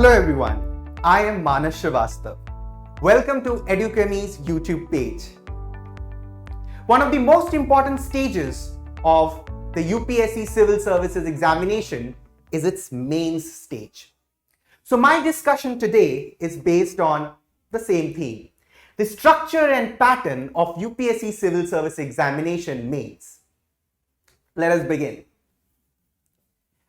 Hello everyone, I am Srivastava. Welcome to Edukemy's YouTube page. One of the most important stages of the UPSC Civil Services examination is its mains stage. So my discussion today is based on the same theme, the structure and pattern of UPSC Civil Service examination mains. Let us begin.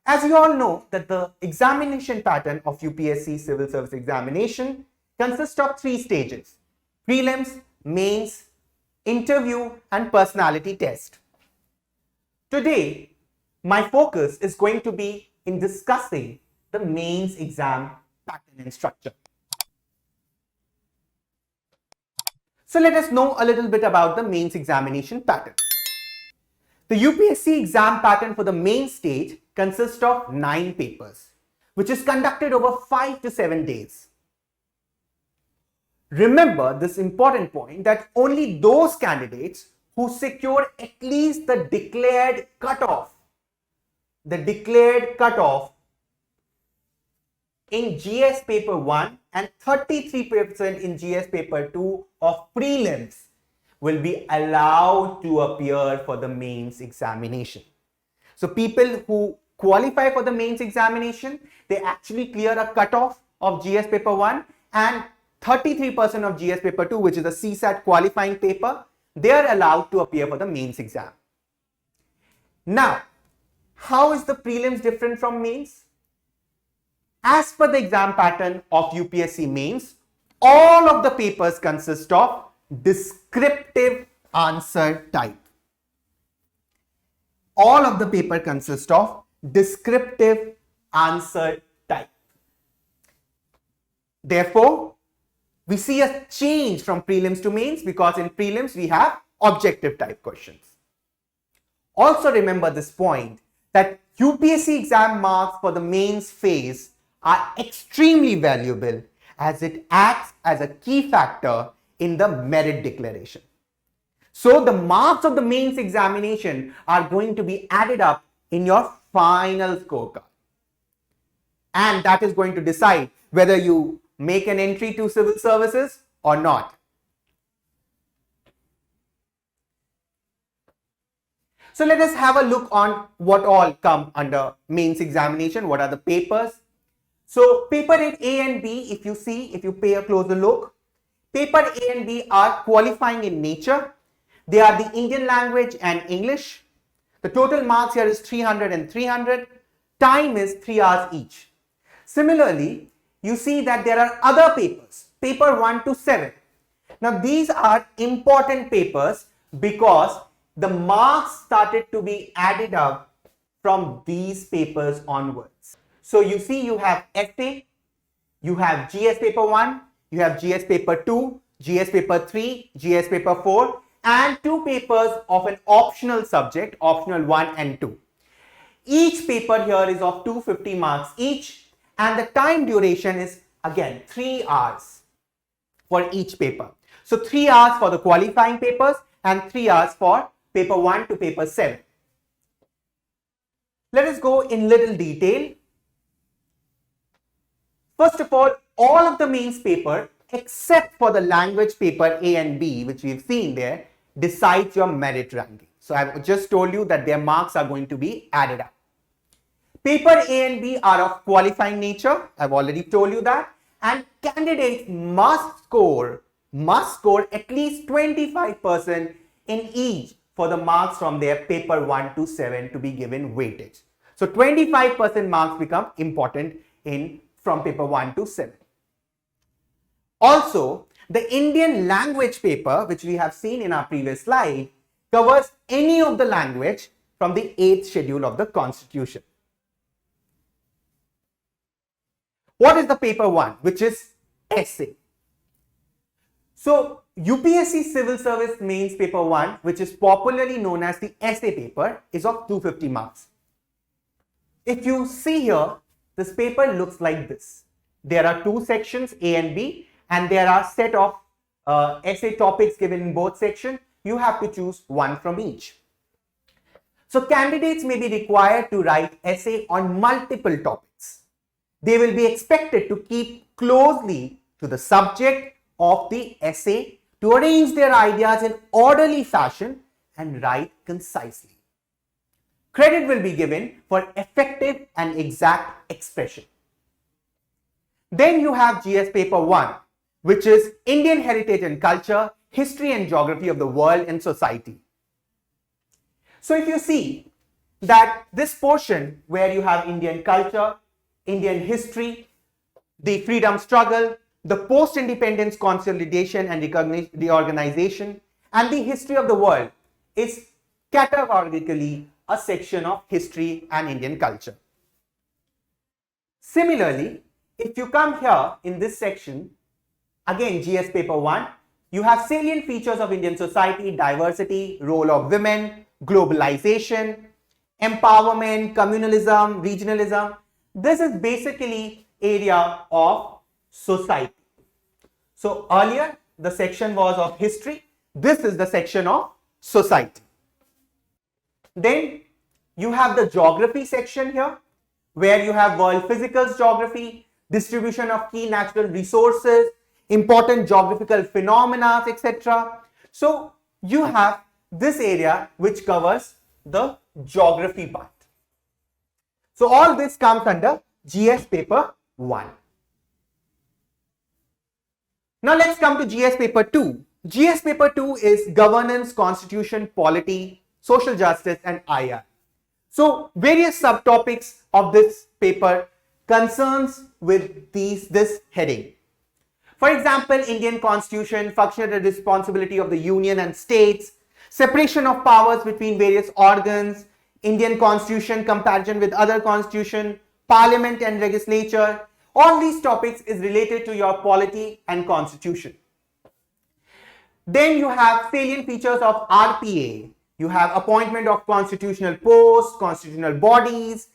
As you all know that the examination pattern of UPSC Civil Service examination consists of three stages: prelims, mains, interview and personality test. Today, my focus is going to be in discussing the mains exam pattern and structure. So let us know a little bit about the mains examination pattern. The UPSC exam pattern for the main stage consists of 9 papers, which is conducted over 5 to 7 days. Remember this important point that only those candidates who secure at least the declared cutoff in GS paper 1 and 33% in GS paper 2 of prelims will be allowed to appear for the mains examination. So people who qualify for the mains examination, they actually clear a cutoff of GS paper 1 and 33% of GS paper 2, which is a CSAT qualifying paper, they are allowed to appear for the mains exam. Now, how is the prelims different from mains? As per the exam pattern of UPSC mains, all of the papers consist of descriptive answer type. All of the paper consists of descriptive answer type. Therefore, we see a change from prelims to mains because in prelims we have objective type questions. Also remember this point that UPSC exam marks for the mains phase are extremely valuable as it acts as a key factor in the merit declaration. So the marks of the mains examination are going to be added up in your final scorecard. And that is going to decide whether you make an entry to civil services or not. So let us have a look on what all come under mains examination. What are the papers? So paper A and B, if you pay a closer look, paper A and B are qualifying in nature. They are the Indian language and English. The total marks here is 300 and 300. Time is 3 hours each. Similarly, you see that there are other papers, paper 1 to 7. Now these are important papers because the marks started to be added up from these papers onwards. So you see you have essay, you have GS paper 1, you have GS paper 2, GS paper 3, GS paper 4 and 2 papers of an optional subject, optional 1 and 2. Each paper here is of 250 marks each and the time duration is again 3 hours for each paper. So 3 hours for the qualifying papers and 3 hours for paper 1 to paper 7. Let us go in little detail. First of all of the mains paper except for the language paper A and B, which we've seen there, decides your merit ranking. So I've just told you that their marks are going to be added up. Paper A and B are of qualifying nature. I've already told you that. And candidates must score at least 25% in each for the marks from their paper 1 to 7 to be given weightage. So 25% marks become important from paper 1 to 7. Also, the Indian language paper, which we have seen in our previous slide, covers any of the language from the 8th schedule of the Constitution. What is the paper 1, which is essay? So, UPSC Civil Service Mains paper 1, which is popularly known as the essay paper, is of 250 marks. If you see here, this paper looks like this. There are 2 sections, A and B, and there are set of essay topics given in both sections. You have to choose one from each. So candidates may be required to write essay on multiple topics. they will be expected to keep closely to the subject of the essay, to arrange their ideas in orderly fashion and write concisely. Credit will be given for effective and exact expression. Then you have GS paper 1, which is Indian heritage and culture, history and geography of the world and society. So if you see that this portion where you have Indian culture, Indian history, the freedom struggle, the post-independence consolidation and reorganization, and the history of the world is categorically a section of history and Indian culture. Similarly, if you come here in this section, again GS paper 1, you have salient features of Indian society, diversity, role of women, globalization, empowerment, communalism, regionalism. This is basically area of society. So earlier the section was of history. This is the section of society. Then you have the geography section here, where you have world physicals geography, distribution of key natural resources, important geographical phenomena, etc. So you have this area which covers the geography part. So all this comes under GS paper 1. Now let's come to GS paper 2. GS paper 2 is governance, constitution, polity, social justice and IR. So various subtopics of this paper concerns with this heading. For example, Indian constitution, functional responsibility of the union and states, separation of powers between various organs, Indian constitution comparison with other constitution, parliament and legislature. All these topics is related to your polity and constitution. Then you have salient features of RPA. You have appointment of constitutional posts, constitutional bodies,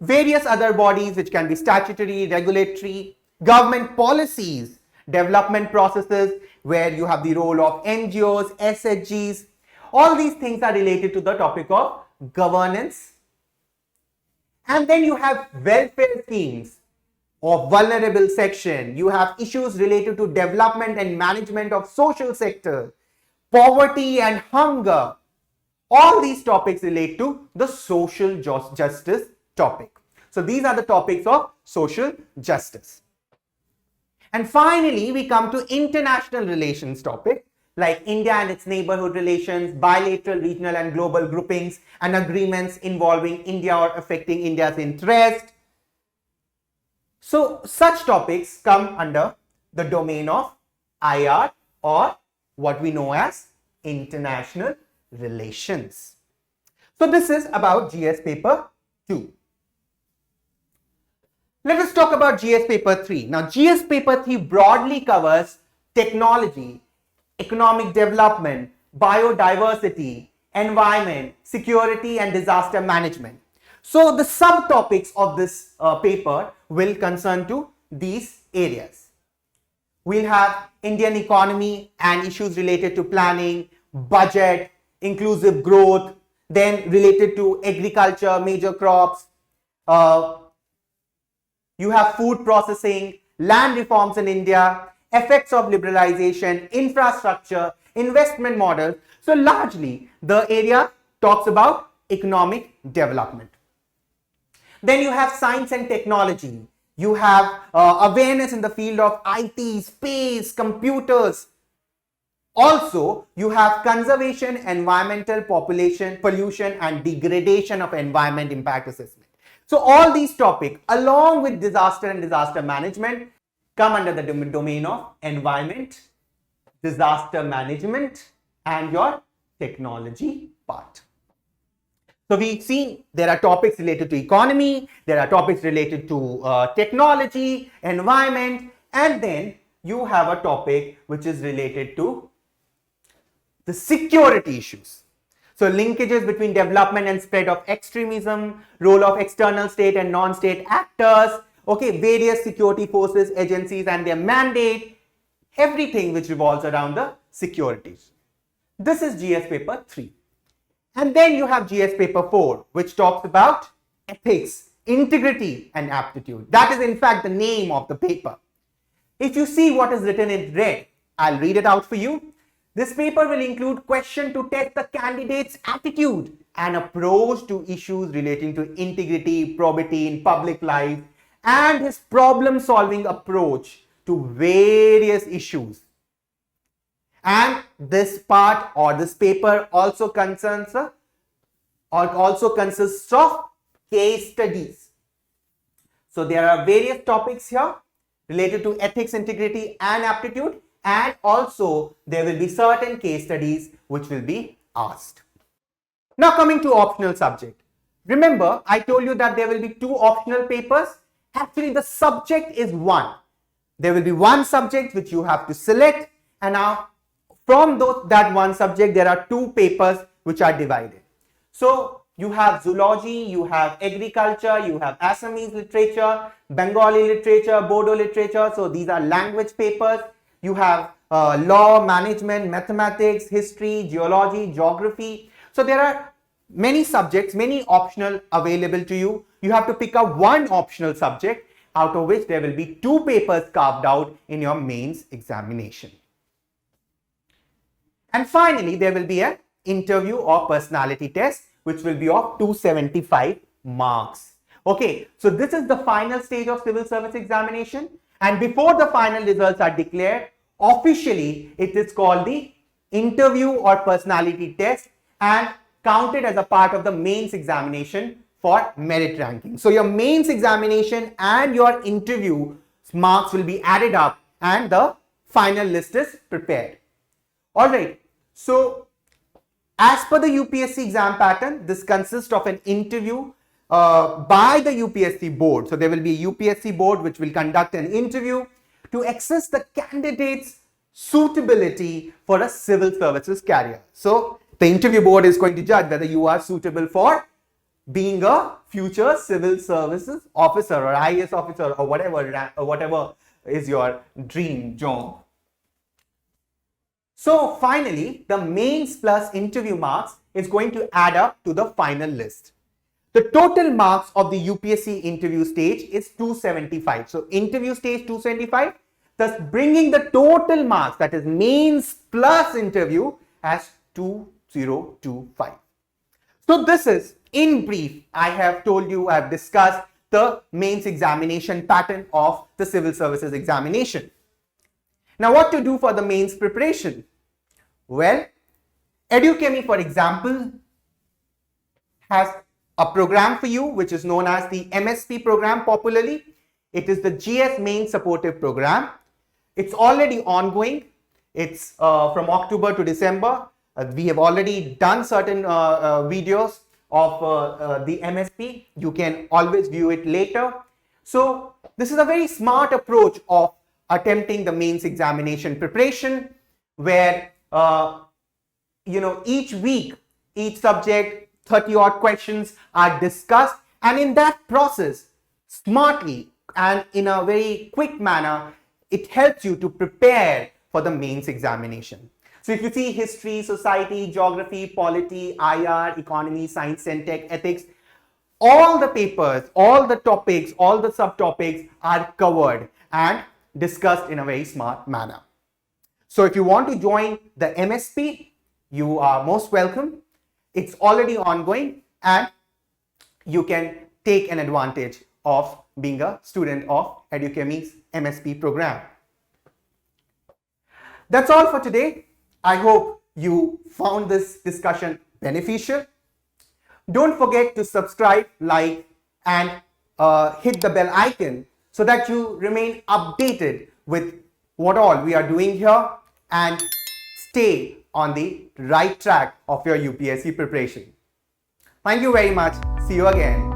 various other bodies which can be statutory, regulatory, government policies, development processes where you have the role of NGOs, SHGs. All these things are related to the topic of governance. And then you have welfare schemes of vulnerable section. You have issues related to development and management of social sector, poverty and hunger. All these topics relate to the social justice topic. So these are the topics of social justice. And finally, we come to international relations topic like India and its neighborhood relations, bilateral, regional and global groupings and agreements involving India or affecting India's interest. So such topics come under the domain of IR, or what we know as international relations. So this is about GS paper 2. Let us talk about GS paper 3. Now GS paper 3 broadly covers technology, economic development, biodiversity, environment, security and disaster management. So the subtopics of this paper will concern to these areas. We'll have Indian economy and issues related to planning, budget, inclusive growth, then related to agriculture, major crops. You have food processing, land reforms in India, effects of liberalization, infrastructure, investment models. So largely the area talks about economic development. Then you have science and technology. You have awareness in the field of IT, space, computers. Also, you have conservation, environmental, population, pollution and degradation of environment impact assessment. So all these topics along with disaster and disaster management come under the domain of environment, disaster management and your technology part. So we've seen there are topics related to economy, there are topics related to technology, environment, and then you have a topic which is related to the security issues. So linkages between development and spread of extremism, role of external state and non-state actors, okay, various security forces, agencies and their mandate, everything which revolves around the securities. This is GS paper 3. And then you have GS paper 4, which talks about ethics, integrity and aptitude. That is in fact the name of the paper. If you see what is written in red, I'll read it out for you. This paper will include questions to test the candidate's attitude and approach to issues relating to integrity, probity in public life, and his problem-solving approach to various issues. And this part or this paper also consists of case studies. So there are various topics here related to ethics, integrity, and aptitude, and also there will be certain case studies which will be asked. Now coming to optional subject. Remember, I told you that there will be 2 optional papers. Actually, the subject is one. There will be one subject which you have to select, and now from that one subject there are 2 papers which are divided. So you have zoology, you have agriculture, you have Assamese literature, Bengali literature, Bodo literature. So these are language papers. You have law, management, mathematics, history, geology, geography. So there are many subjects, many optional available to you. You have to pick up one optional subject, out of which there will be 2 papers carved out in your mains examination. And finally, there will be an interview or personality test which will be of 275 marks. Okay, so this is the final stage of civil service examination, and before the final results are declared, officially it is called the interview or personality test and counted as a part of the mains examination for merit ranking. So your mains examination and your interview marks will be added up and the final list is prepared. Alright, so as per the UPSC exam pattern, this consists of an interview by the UPSC board. So there will be a UPSC board which will conduct an interview to assess the candidate's suitability for a civil services career. So the interview board is going to judge whether you are suitable for being a future civil services officer or IAS officer or whatever is your dream job. So finally, the mains plus interview marks is going to add up to the final list. The total marks of the UPSC interview stage is 275. So interview stage 275, thus bringing the total marks, that is mains plus interview, as 2025. So this is, in brief, I have told you, I have discussed the mains examination pattern of the civil services examination. Now what to do for the mains preparation? Well, Edukemy, for example, has a program for you which is known as the MSP program popularly. It is the GS Main Supportive Program. It's already ongoing. It's from October to December. We have already done certain videos of the MSP. You can always view it later. So this is a very smart approach of attempting the mains examination preparation, where each week, each subject, 30 odd questions are discussed, and in that process, smartly and in a very quick manner, it helps you to prepare for the mains examination. So if you see history, society, geography, polity, IR, economy, science and tech, ethics, all the papers, all the topics, all the subtopics are covered and discussed in a very smart manner. So if you want to join the MSP, you are most welcome. It's already ongoing and you can take an advantage of being a student of Edukemy's MSP program. That's all for today. I hope you found this discussion beneficial. Don't forget to subscribe, like, and hit the bell icon so that you remain updated with what all we are doing here and stay on the right track of your UPSC preparation. Thank you very much. See you again.